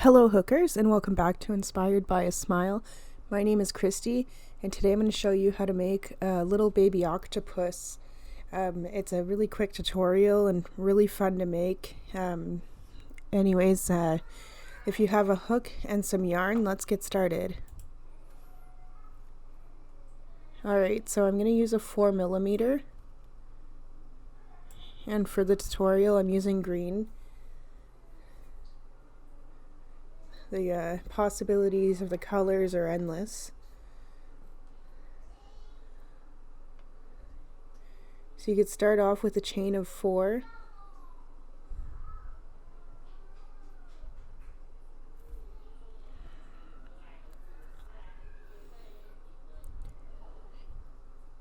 Hello hookers, and welcome back to Inspired by a Smile. My name is Christy, and today I'm going to show you how to make a little baby octopus. It's a really quick tutorial and really fun to make. Anyways, if you have a hook and some yarn, let's get started. Alright, so I'm going to use a 4mm, and for the tutorial I'm using green. The possibilities of the colors are endless. So you could start off with a chain of 4.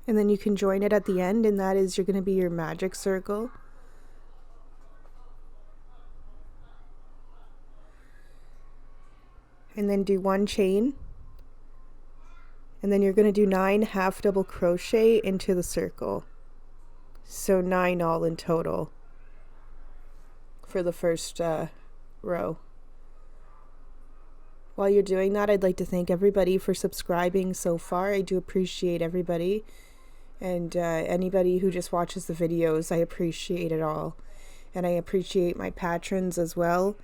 And then you can join it at the end, and that is going to be your magic circle. And then do 1 chain, and then you're going to do 9 half double crochet into the circle, so 9 all in total for the first row. While you're doing that, I'd like to thank everybody for subscribing so far. I do appreciate everybody, and anybody who just watches the videos, I appreciate it all, and I appreciate my patrons as well.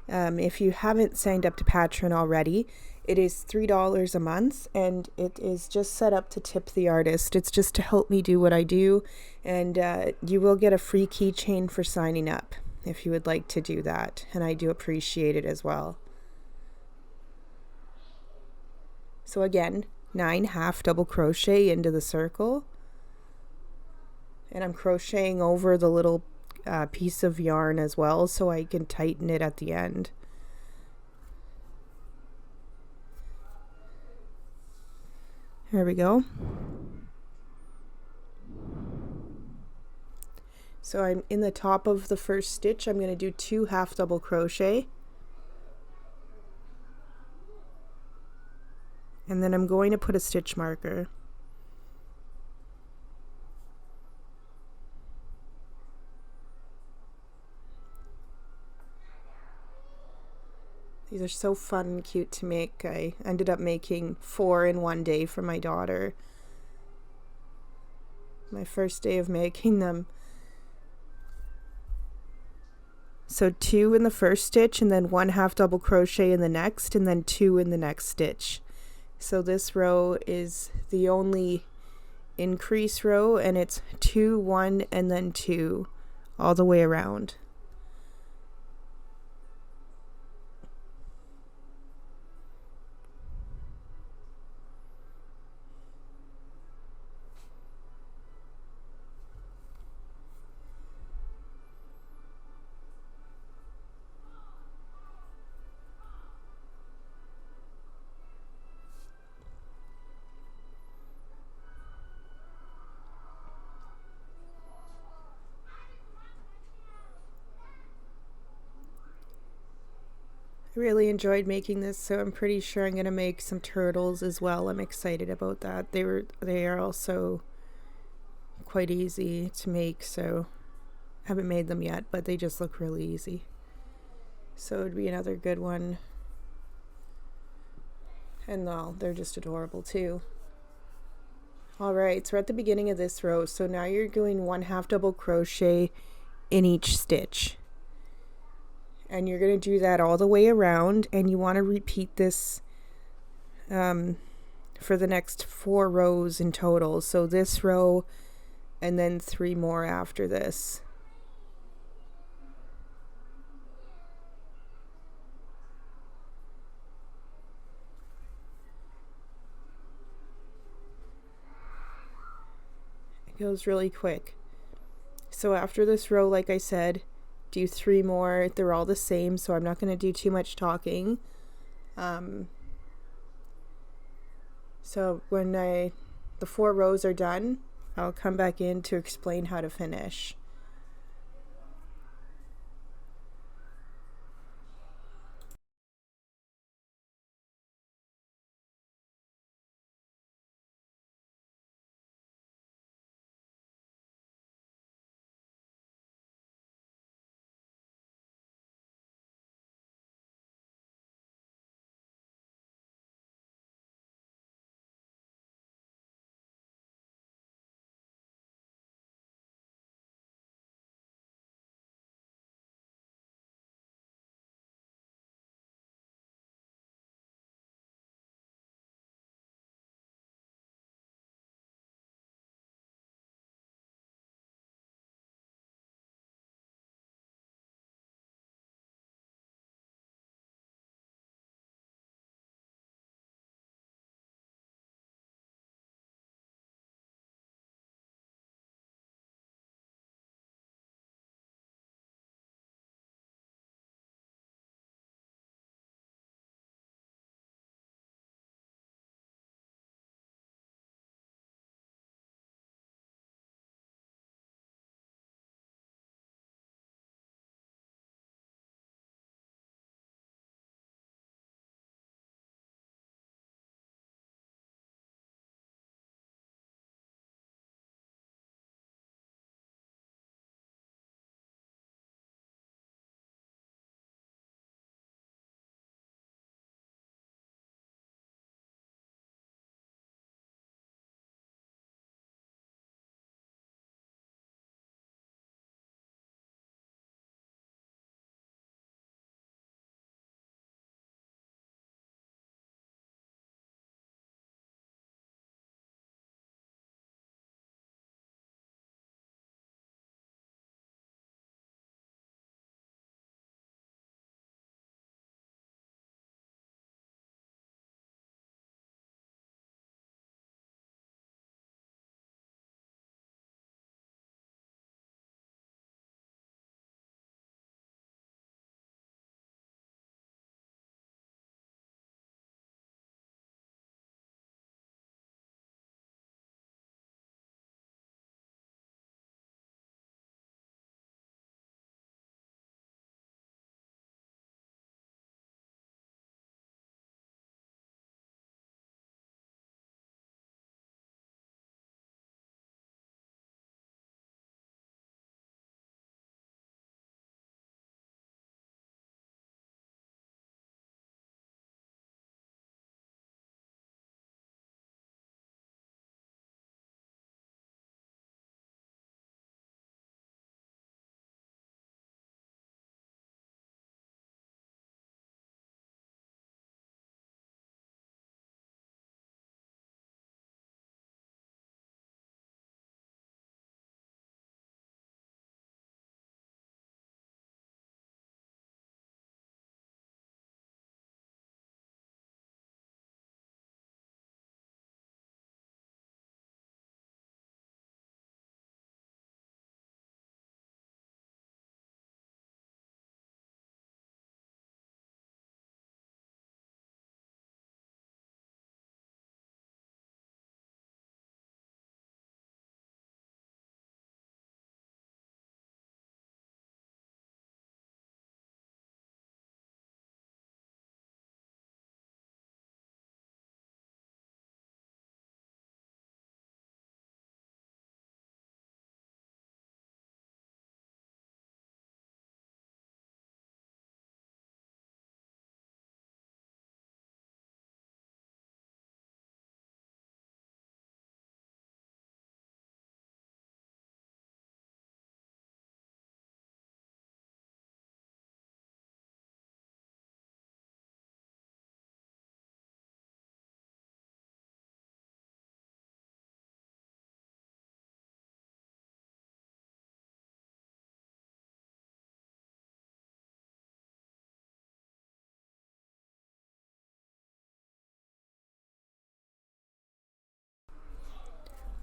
If you haven't signed up to Patreon already, it is $3 a month, and it is just set up to tip the artist. It's just to help me do what I do, and you will get a free keychain for signing up if you would like to do that, and I do appreciate it as well. So again, 9 half double crochet into the circle, and I'm crocheting over the little piece of yarn as well, so I can tighten it at the end. There we go. So I'm in the top of the first stitch. I'm going to do 2 half double crochet, and then I'm going to put a stitch marker. These are so fun and cute to make. I ended up making 4 in one day for my daughter. My first day of making them. So 2 in the first stitch, and then 1 half double crochet in the next, and then 2 in the next stitch. So this row is the only increase row, and it's 2, 1, and then 2 all the way around. Really enjoyed making this, so I'm pretty sure I'm going to make some turtles as well. I'm excited about that. They are also quite easy to make, so I haven't made them yet, but they just look really easy. So it would be another good one. And they're just adorable too. Alright, so we're at the beginning of this row, so now you're doing 1 half double crochet in each stitch. And you're going to do that all the way around, and you want to repeat this for the next 4 rows in total. So this row, and then 3 more after this. It goes really quick. So after this row, like I said, do 3 more. They're all the same, so I'm not going to do too much talking. So when the 4 rows are done, I'll come back in to explain how to finish.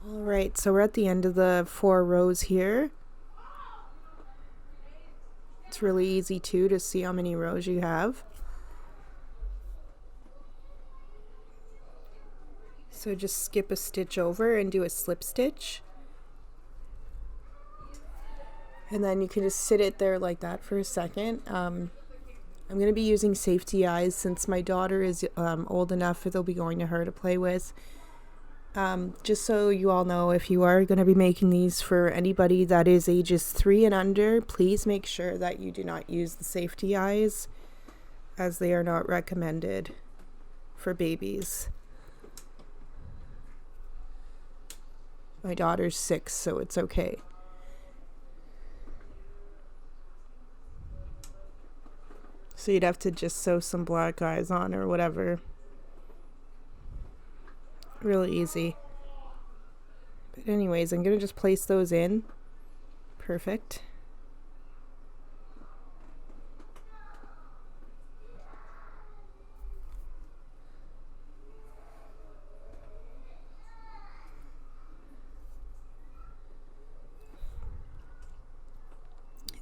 Alright, so we're at the end of the 4 rows here. It's really easy too to see how many rows you have. So just skip a stitch over and do a slip stitch. And then you can just sit it there like that for a second. I'm going to be using safety eyes since my daughter is old enough it'll be going to her to play with. Just so you all know, if you are going to be making these for anybody that is ages 3 and under, please make sure that you do not use the safety eyes, as they are not recommended for babies. My daughter's 6, so it's okay. So you'd have to just sew some black eyes on or whatever. Really easy. But anyways, I'm going to just place those in. Perfect.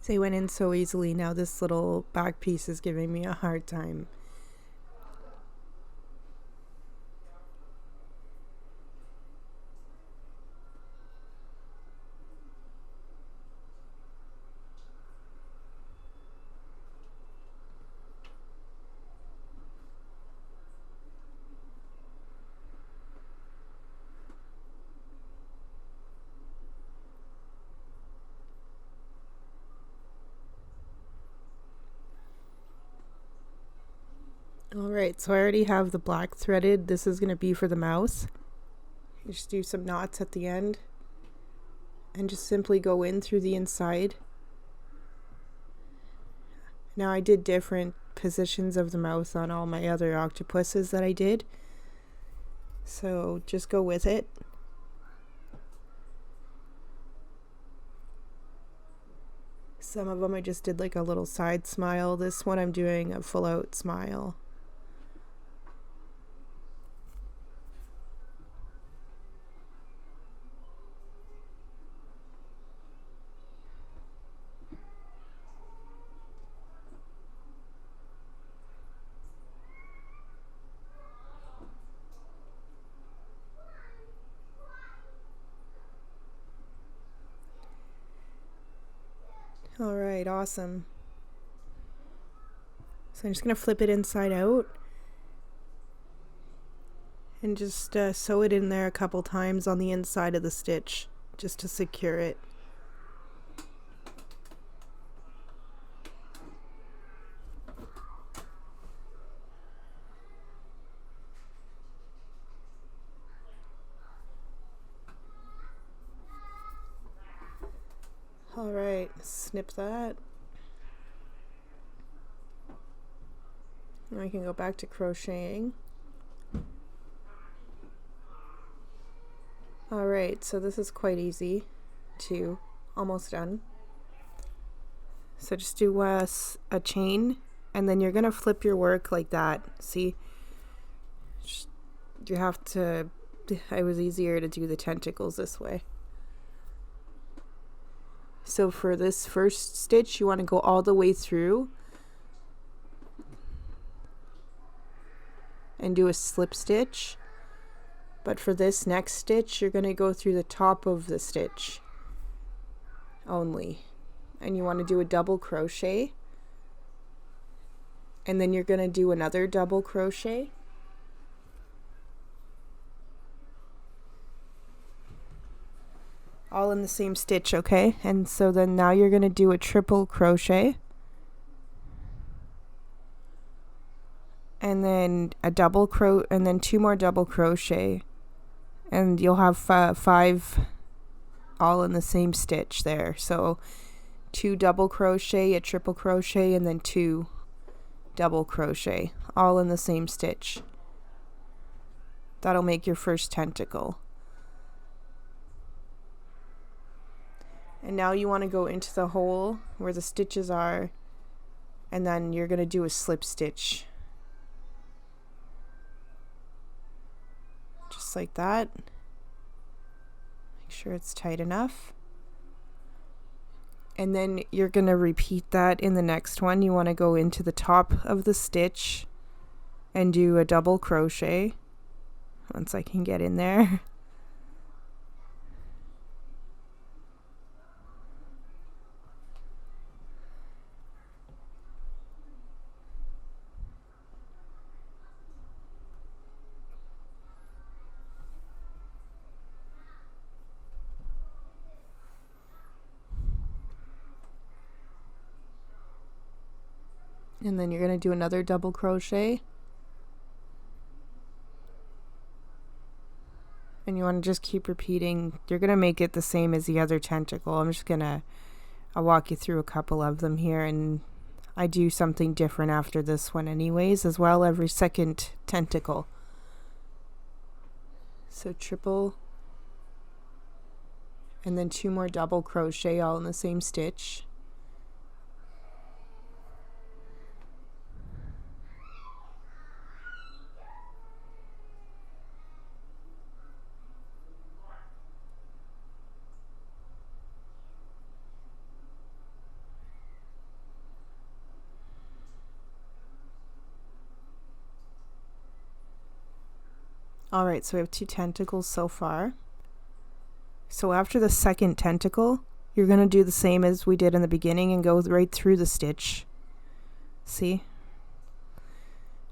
They went in so easily. Now this little back piece is giving me a hard time. Alright, so I already have the black threaded. This is going to be for the mouth. You just do some knots at the end and just simply go in through the inside. Now I did different positions of the mouth on all my other octopuses that I did, so just go with it. Some of them I just did like a little side smile. This one I'm doing a full out smile. Alright, awesome. So I'm just going to flip it inside out and just sew it in there a couple times on the inside of the stitch just to secure it. Alright, snip that. Now I can go back to crocheting. Alright, so this is quite easy too. Almost done. So just do a chain, and then you're going to flip your work like that. See? You have to... It was easier to do the tentacles this way. So for this first stitch, you want to go all the way through and do a slip stitch. But for this next stitch, you're going to go through the top of the stitch only. And you want to do a double crochet. And then you're going to do another double crochet. All in the same stitch, okay? And so then now you're going to do a triple crochet. And then a double and then 2 more double crochet. And you'll have 5 all in the same stitch there. So 2 double crochet, a triple crochet, and then 2 double crochet, all in the same stitch. That'll make your first tentacle. And now you want to go into the hole where the stitches are, and then you're going to do a slip stitch. Just like that. sure it's tight enough. And then you're going to repeat that in the next one. You want to go into the top of the stitch and do a double crochet once I can get in there. And then you're going to do another double crochet. And you want to just keep repeating. You're going to make it the same as the other tentacle. I'm just going to, I'll walk you through a couple of them here, and I do something different after this one anyways, as well, every second tentacle. So triple, and then 2 more double crochet all in the same stitch. Alright, so we have 2 tentacles so far. So after the second tentacle, you're going to do the same as we did in the beginning and go right through the stitch. See?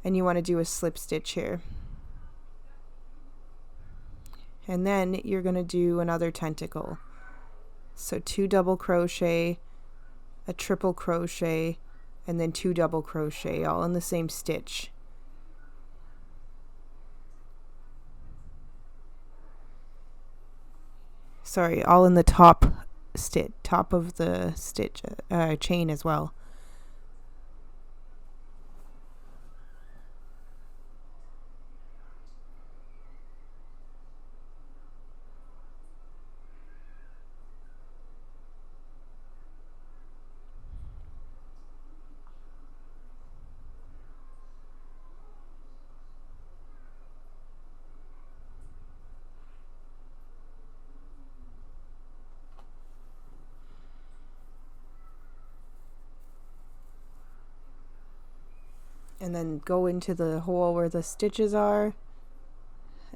And you want to do a slip stitch here. And then you're going to do another tentacle. So 2 double crochet, a triple crochet, and then 2 double crochet all in the same stitch. Sorry, all in the top of the stitch chain as well. And then go into the hole where the stitches are,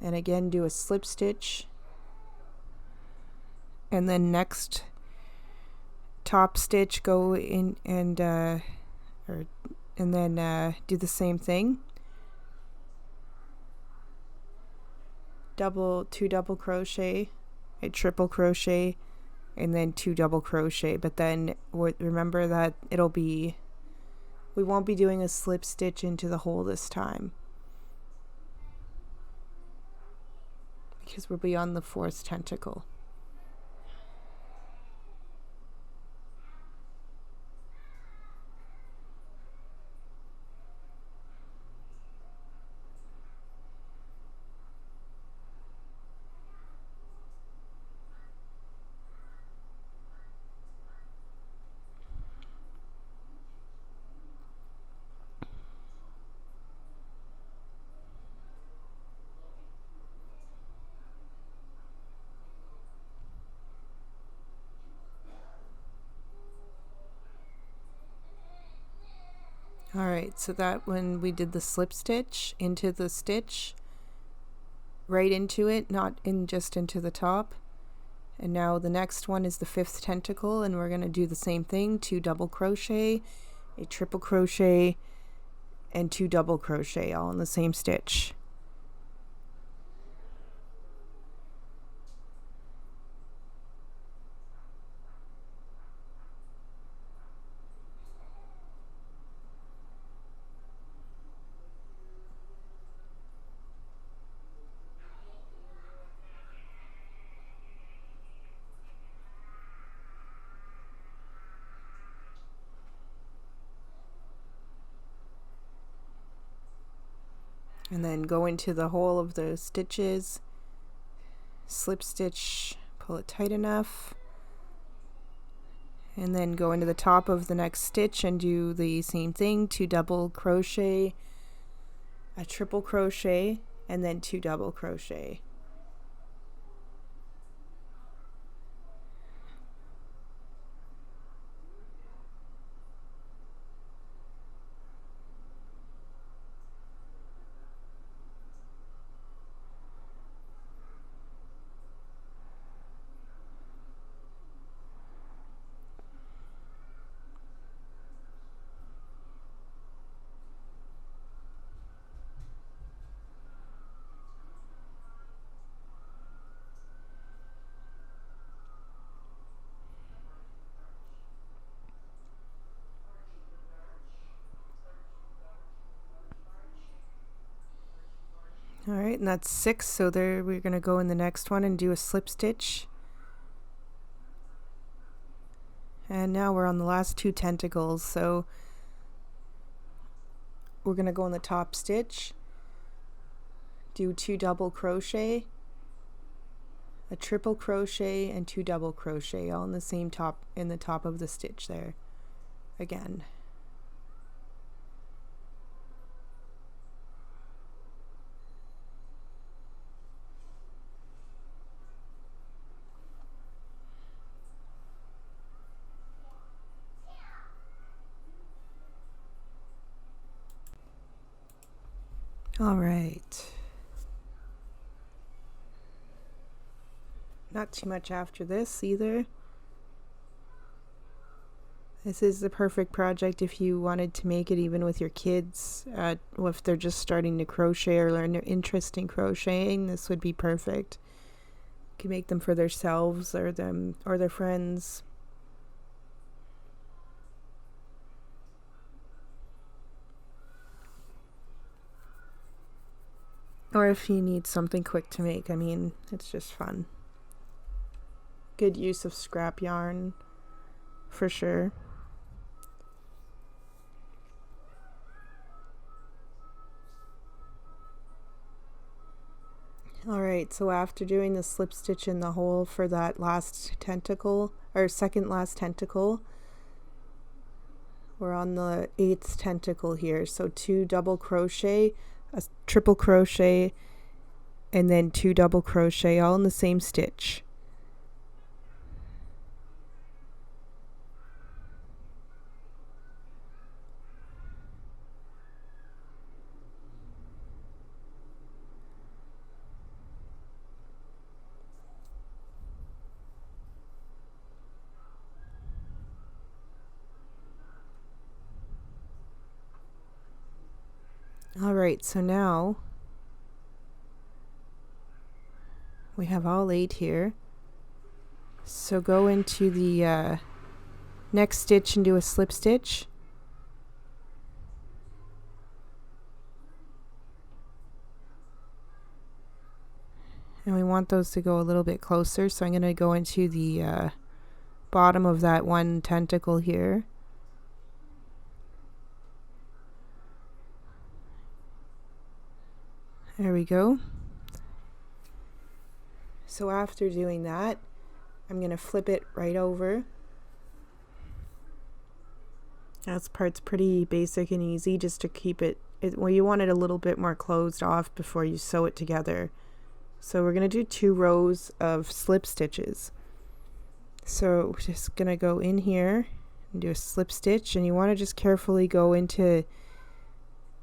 and again do a slip stitch, and then next top stitch go in and then do the same thing, 2 double crochet, a triple crochet, and then 2 double crochet. But then remember that we won't be doing a slip stitch into the hole this time, because we'll be on the 4th tentacle. Alright, so that when we did the slip stitch into the stitch, right into it, not in just into the top. And now the next one is the 5th tentacle, and we're going to do the same thing, 2 double crochet, a triple crochet, and 2 double crochet all in the same stitch. And then go into the hole of the stitches, slip stitch, pull it tight enough, and then go into the top of the next stitch and do the same thing, 2 double crochet, a triple crochet, and then 2 double crochet. All right, and that's 6. So there, we're going to go in the next one and do a slip stitch. And now we're on the last 2 tentacles. So we're going to go in the top stitch, do 2 double crochet, a triple crochet, and 2 double crochet, all in the same top, in the top of the stitch there again. All right. Not too much after this either. This is the perfect project if you wanted to make it even with your kids, if they're just starting to crochet or learn their interest in crocheting. This would be perfect. You can make them for themselves or them or their friends. Or if you need something quick to make, I mean, it's just fun. Good use of scrap yarn, for sure. Alright, so after doing the slip stitch in the hole for that last tentacle, or second last tentacle, we're on the 8th tentacle here. So 2 double crochet, a triple crochet, and then 2 double crochet, all in the same stitch. Alright, so now we have all 8 here. So go into the next stitch and do a slip stitch. And we want those to go a little bit closer, so I'm going to go into the bottom of that one tentacle here. There we go. So after doing that, I'm going to flip it right over. This part's pretty basic and easy, just to keep it, well, you want it a little bit more closed off before you sew it together. So we're going to do 2 rows of slip stitches. So we're just going to go in here and do a slip stitch, and you want to just carefully go into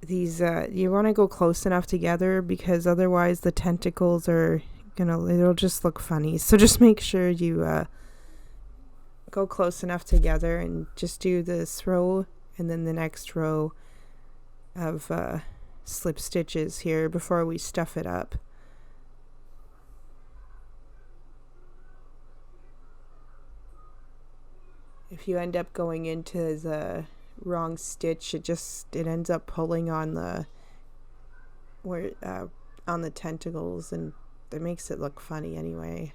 these, you want to go close enough together, because otherwise the tentacles are it'll just look funny. So just make sure you go close enough together, and just do this row and then the next row of slip stitches here before we stuff it up. If you end up going into the wrong stitch, it ends up pulling on the on the tentacles, and it makes it look funny anyway.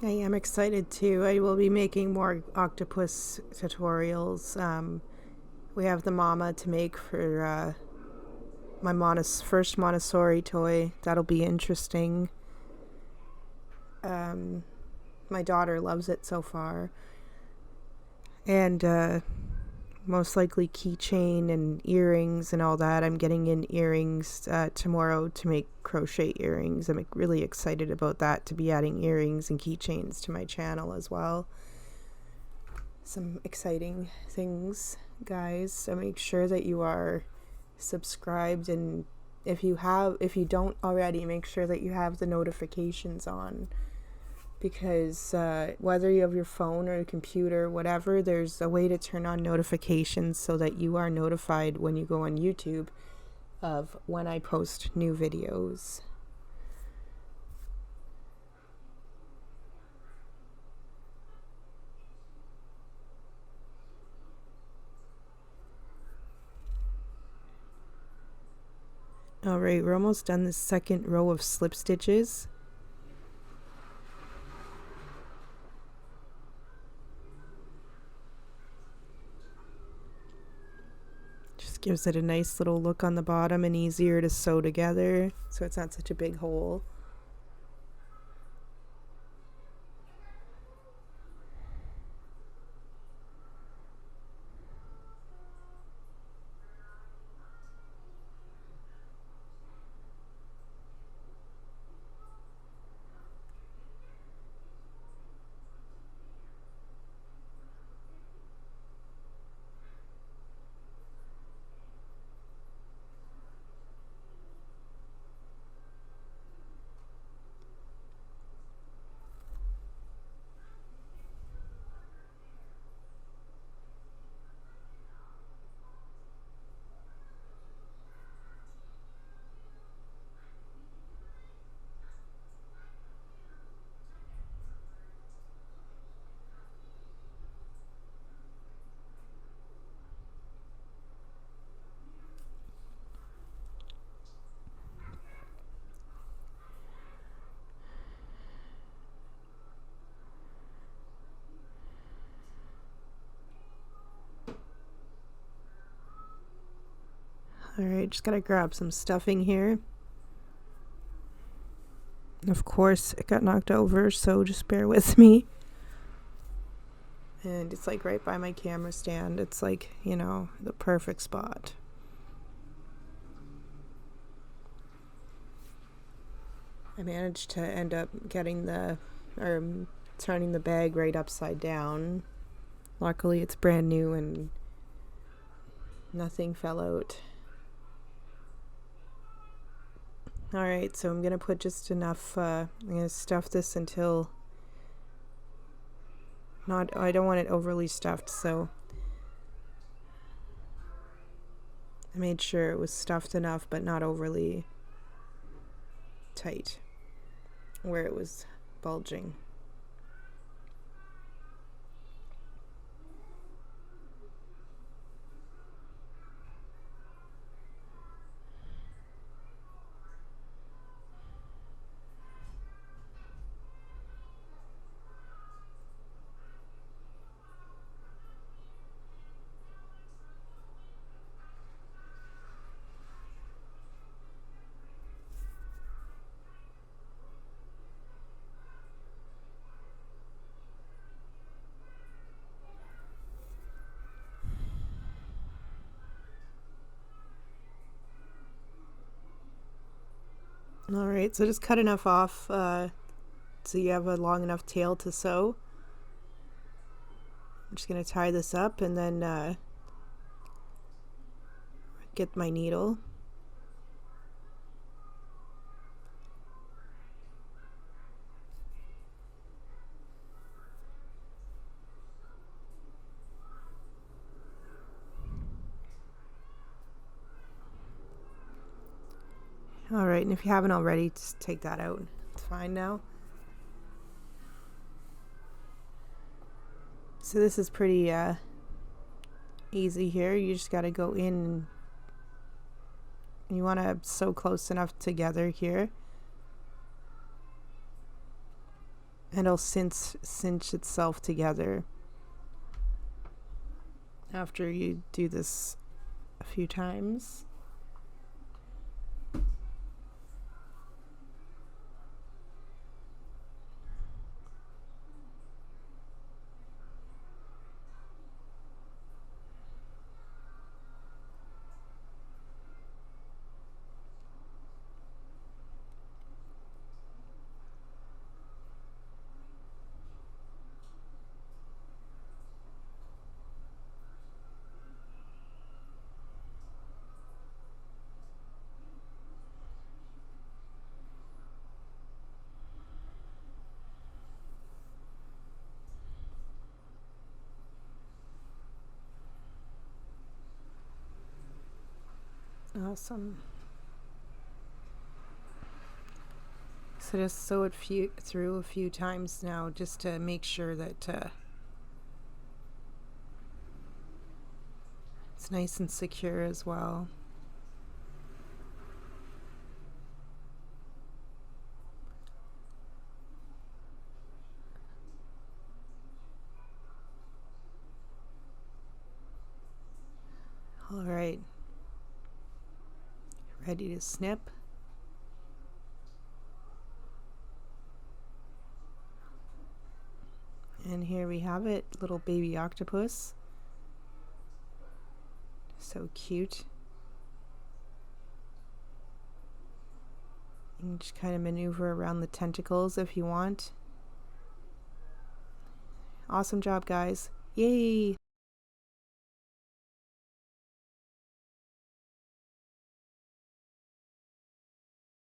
I am excited too. I will be making more octopus tutorials. We have the mama to make for my first Montessori toy. That'll be interesting. my daughter loves it so far. And most likely keychain and earrings and all that. I'm getting in earrings tomorrow to make crochet earrings. I'm really excited about that, to be adding earrings and keychains to my channel as well. Some exciting things, guys. So make sure that you are subscribed, and if you don't already, make sure that you have the notifications on, because whether you have your phone or a computer, whatever, there's a way to turn on notifications so that you are notified when you go on YouTube of when I post new videos. Alright, we're almost done the second row of slip stitches. Just gives it a nice little look on the bottom and easier to sew together, so it's not such a big hole. Alright, just gotta grab some stuffing here. Of course, it got knocked over, so just bear with me. And it's like right by my camera stand. It's like, you know, the perfect spot. I managed to end up getting turning the bag right upside down. Luckily, it's brand new and nothing fell out. Alright, so I'm going to put just enough, I'm going to stuff this until, I don't want it overly stuffed, so I made sure it was stuffed enough but not overly tight where it was bulging. Alright, so just cut enough off so you have a long enough tail to sew. I'm just going to tie this up and then get my needle. Alright, and if you haven't already, just take that out. It's fine now. So this is pretty easy here. You just got to go in and you want to sew close enough together here. And it'll cinch itself together after you do this a few times. Awesome. So just sew it through a few times now, just to make sure that it's nice and secure as well. All right, ready to snip. And here we have it, little baby octopus. So cute. You can just kind of maneuver around the tentacles if you want. Awesome job, guys. Yay!